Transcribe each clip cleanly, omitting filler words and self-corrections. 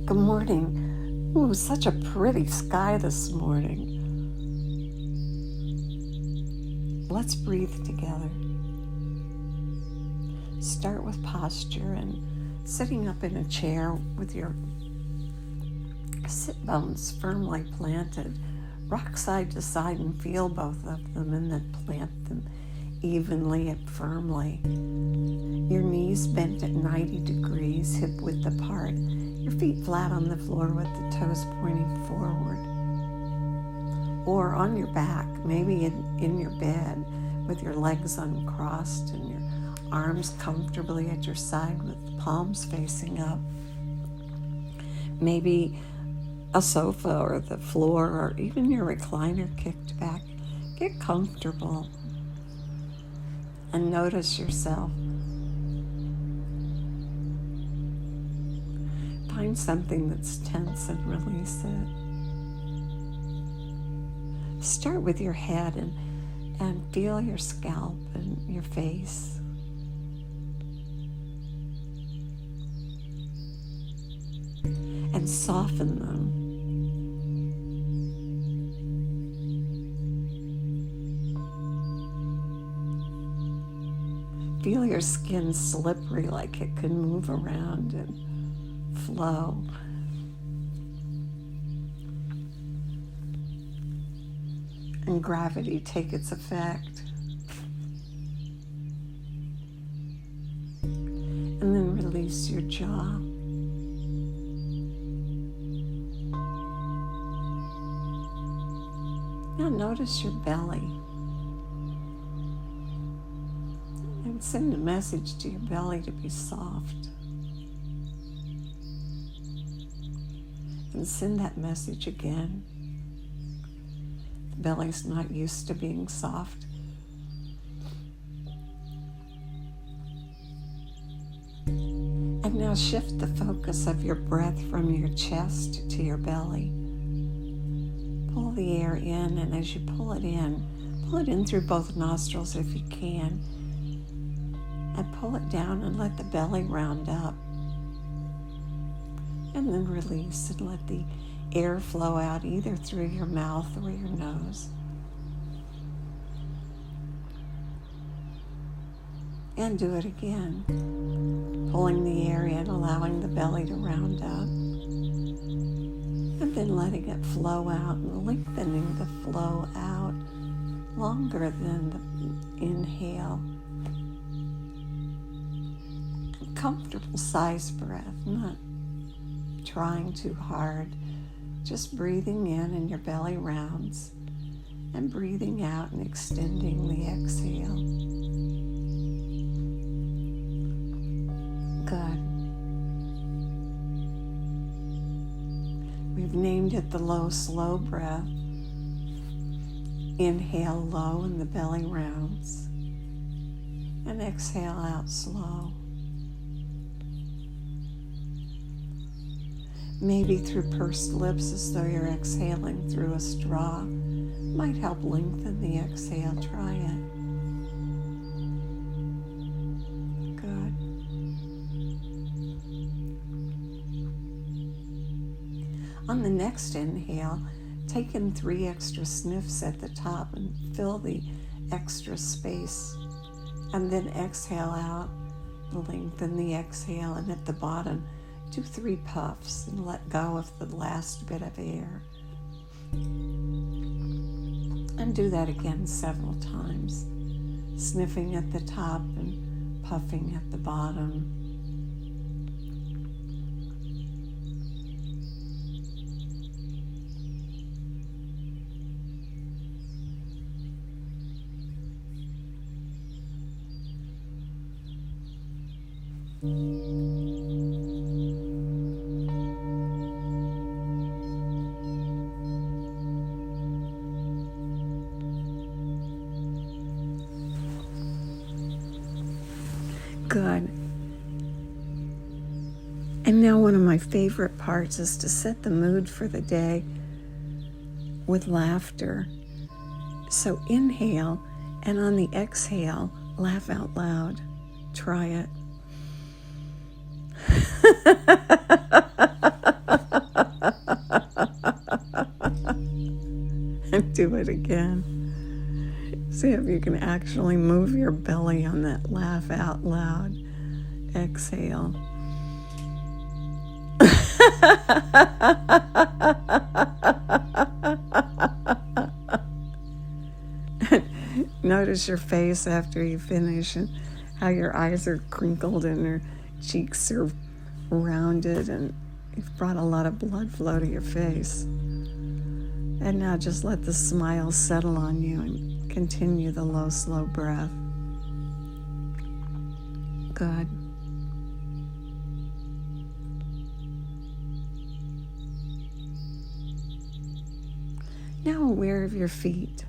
Good morning. Ooh, such a pretty sky this morning. Let's breathe together. Start with posture and sitting up in a chair with your sit bones firmly planted. Rock side to side and feel both of them, and then plant them evenly and firmly. Your knees bent at 90 degrees, hip width apart. Your feet flat on the floor with the toes pointing forward. Or on your back, maybe in your bed with your legs uncrossed and your arms comfortably at your side with the palms facing up. Maybe a sofa or the floor or even your recliner kicked back. Get comfortable and notice yourself. Find something that's tense and release it. Start with your head and feel your scalp and your face. And soften them. Feel your skin slippery, like it can move around and flow. And gravity take its effect. And then release your jaw. Now notice your belly. And send a message to your belly to be soft. And send that message again. The belly's not used to being soft. And now shift the focus of your breath from your chest to your belly. Pull the air in, and as you pull it in through both nostrils if you can. And pull it down and let the belly round up. And then release and let the air flow out either through your mouth or your nose. And do it again. Pulling the air in, allowing the belly to round up. And then letting it flow out and lengthening the flow out longer than the inhale. Comfortable size breath, not trying too hard, just breathing in and your belly rounds, and breathing out and extending the exhale. Good. We've named it the low, slow breath. Inhale low and the belly rounds, and exhale out slow. Maybe through pursed lips as though you're exhaling through a straw. Might help lengthen the exhale. Try it. Good. On the next inhale, take in 3 extra sniffs at the top and fill the extra space. And then exhale out, lengthen the exhale, and at the bottom, do 3 puffs and let go of the last bit of air. And do that again several times, sniffing at the top and puffing at the bottom. Good. And now one of my favorite parts is to set the mood for the day with laughter. So inhale, and on the exhale, laugh out loud. Try it. Do it again. See if you can actually move your belly on that laugh out loud. Exhale. Notice your face after you finish and how your eyes are crinkled and your cheeks are rounded and you've brought a lot of blood flow to your face. And now just let the smile settle on you and continue the low, slow breath. Good. Now aware of your feet.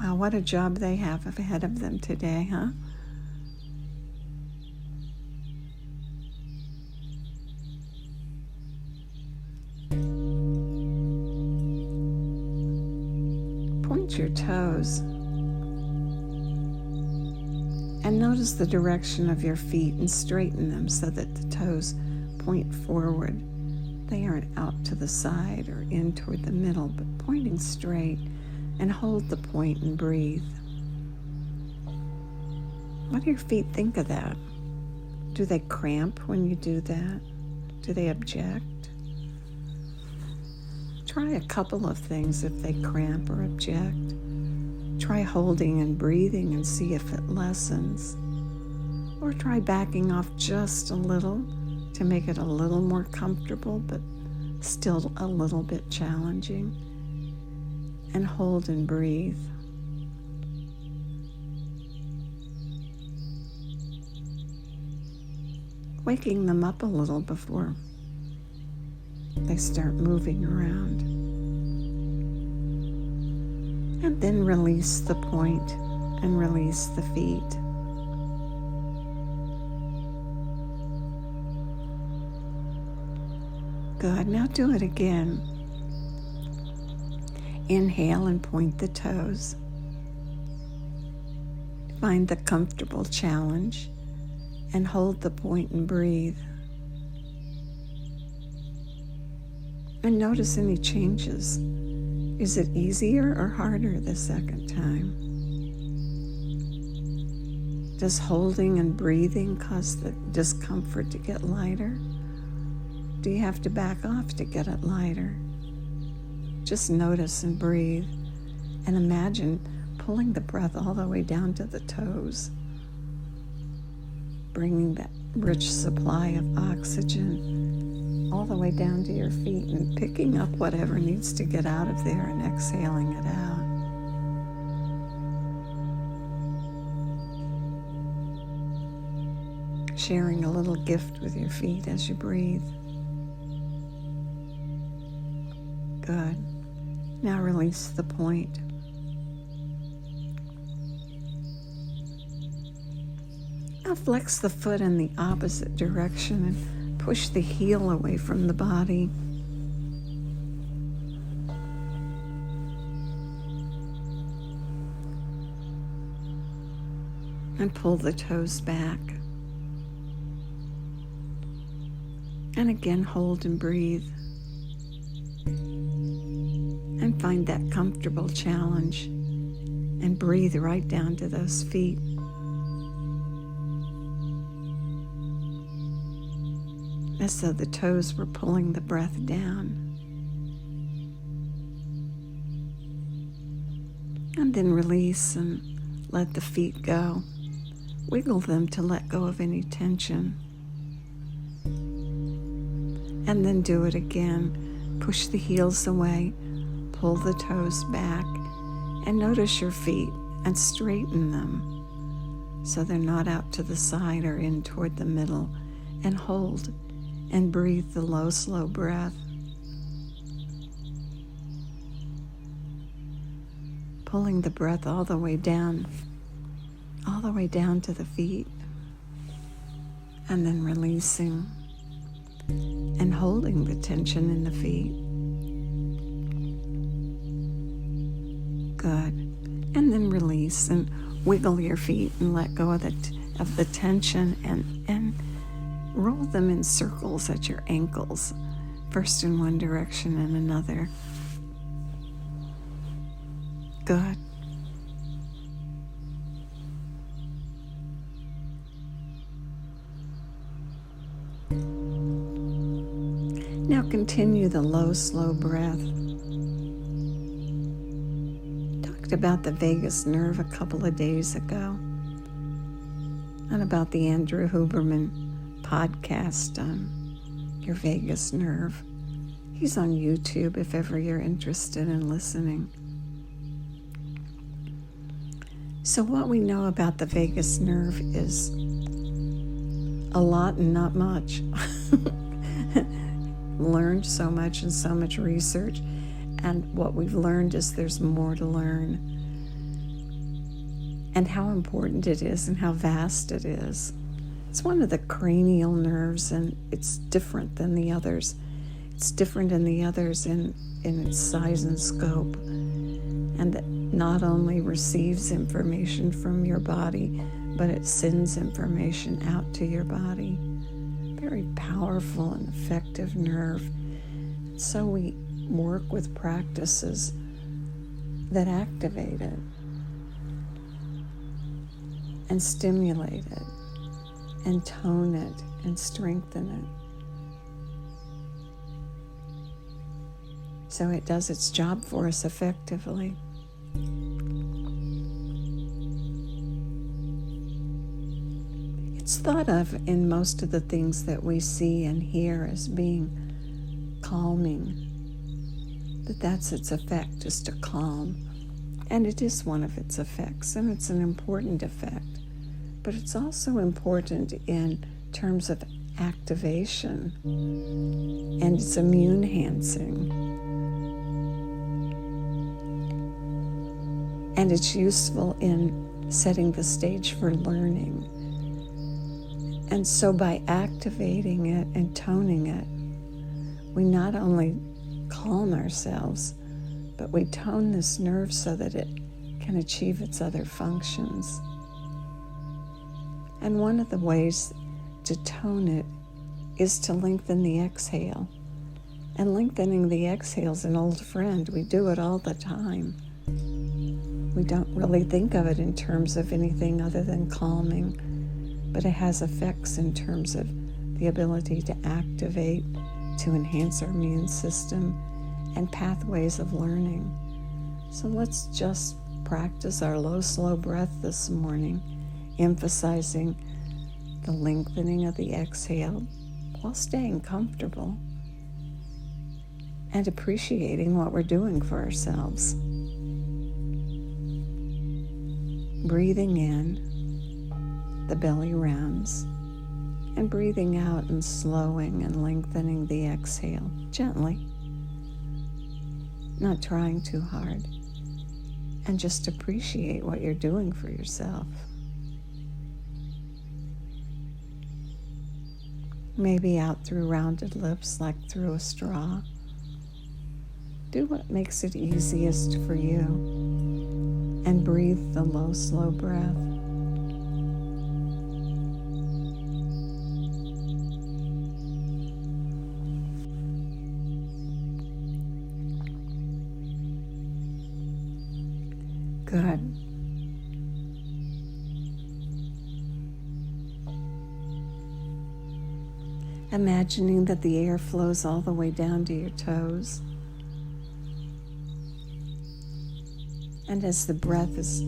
Wow, what a job they have ahead of them today, huh? Point your toes and notice the direction of your feet and straighten them so that the toes point forward. They aren't out to the side or in toward the middle, but pointing straight, and hold the point and breathe. What do your feet think of that? Do they cramp when you do that? Do they object? Try a couple of things if they cramp or object. Try holding and breathing and see if it lessens. Or try backing off just a little to make it a little more comfortable, but still a little bit challenging. And hold and breathe. Waking them up a little before they start moving around. And then release the point and release the feet. Good. Now do it again. Inhale and point the toes. Find the comfortable challenge and hold the point and breathe. And notice any changes. Is it easier or harder the second time? Does holding and breathing cause the discomfort to get lighter? Do you have to back off to get it lighter? Just notice and breathe and imagine pulling the breath all the way down to the toes, bringing that rich supply of oxygen all the way down to your feet and picking up whatever needs to get out of there and exhaling it out. Sharing a little gift with your feet as you breathe. Good. Now release the point. Now flex the foot in the opposite direction and push the heel away from the body. And pull the toes back. And again, hold and breathe. And find that comfortable challenge and breathe right down to those feet. As though the toes were pulling the breath down. And then release and let the feet go. Wiggle them to let go of any tension. And then do it again. Push the heels away. Pull the toes back and notice your feet and straighten them so they're not out to the side or in toward the middle, and hold and breathe the low, slow breath. Pulling the breath all the way down to the feet, and then releasing and holding the tension in the feet. Good. And then release and wiggle your feet and let go of the tension and roll them in circles at your ankles, first in one direction and another. Good. Now continue the low, slow breath. Talked about the vagus nerve a couple of days ago, and about the Andrew Huberman podcast on your vagus nerve. He's on YouTube if ever you're interested in listening. So what we know about the vagus nerve is a lot and not much. Learned so much and so much research, and what we've learned is there's more to learn, and how important it is and how vast it is. It's one of the cranial nerves, and it's different than the others. It's different than the others in its size and scope, and it not only receives information from your body, but it sends information out to your body. Very powerful and effective nerve. So we work with practices that activate it and stimulate it and tone it and strengthen it, so it does its job for us effectively. It's thought of in most of the things that we see and hear as being calming, that's its effect, is to calm. And it is one of its effects, and it's an important effect. But it's also important in terms of activation, and it's immune enhancing. And it's useful in setting the stage for learning. And so by activating it and toning it, we not only calm ourselves, but we tone this nerve so that it can achieve its other functions. And one of the ways to tone it is to lengthen the exhale. And lengthening the exhale is an old friend. We do it all the time. We don't really think of it in terms of anything other than calming, but it has effects in terms of the ability to activate, to enhance our immune system, and pathways of learning. So let's just practice our low, slow breath this morning, emphasizing the lengthening of the exhale while staying comfortable and appreciating what we're doing for ourselves. Breathing in, the belly rounds, and breathing out and slowing and lengthening the exhale gently, not trying too hard, and just appreciate what you're doing for yourself. Maybe out through rounded lips like through a straw. Do what makes it easiest for you, and breathe the low, slow breath. Good. Imagining that the air flows all the way down to your toes. And as the breath is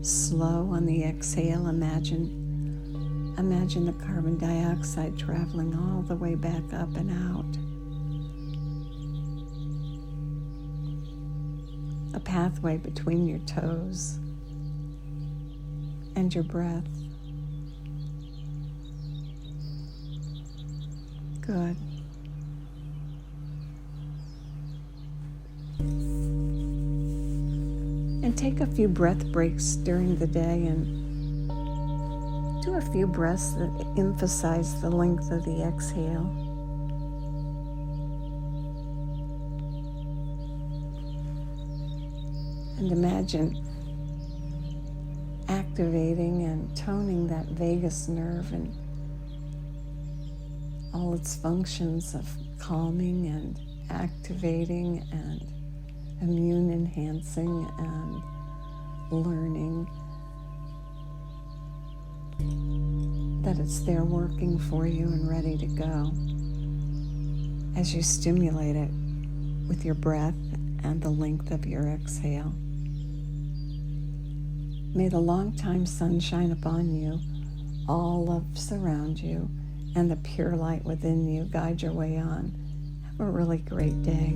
slow on the exhale, imagine the carbon dioxide traveling all the way back up and out. A pathway between your toes and your breath. Good. And take a few breath breaks during the day and do a few breaths that emphasize the length of the exhale. And imagine activating and toning that vagus nerve and all its functions of calming and activating and immune enhancing and learning that it's there working for you and ready to go as you stimulate it with your breath and the length of your exhale. May the long-time sun shine upon you, all love surround you, and the pure light within you guide your way on. Have a really great day.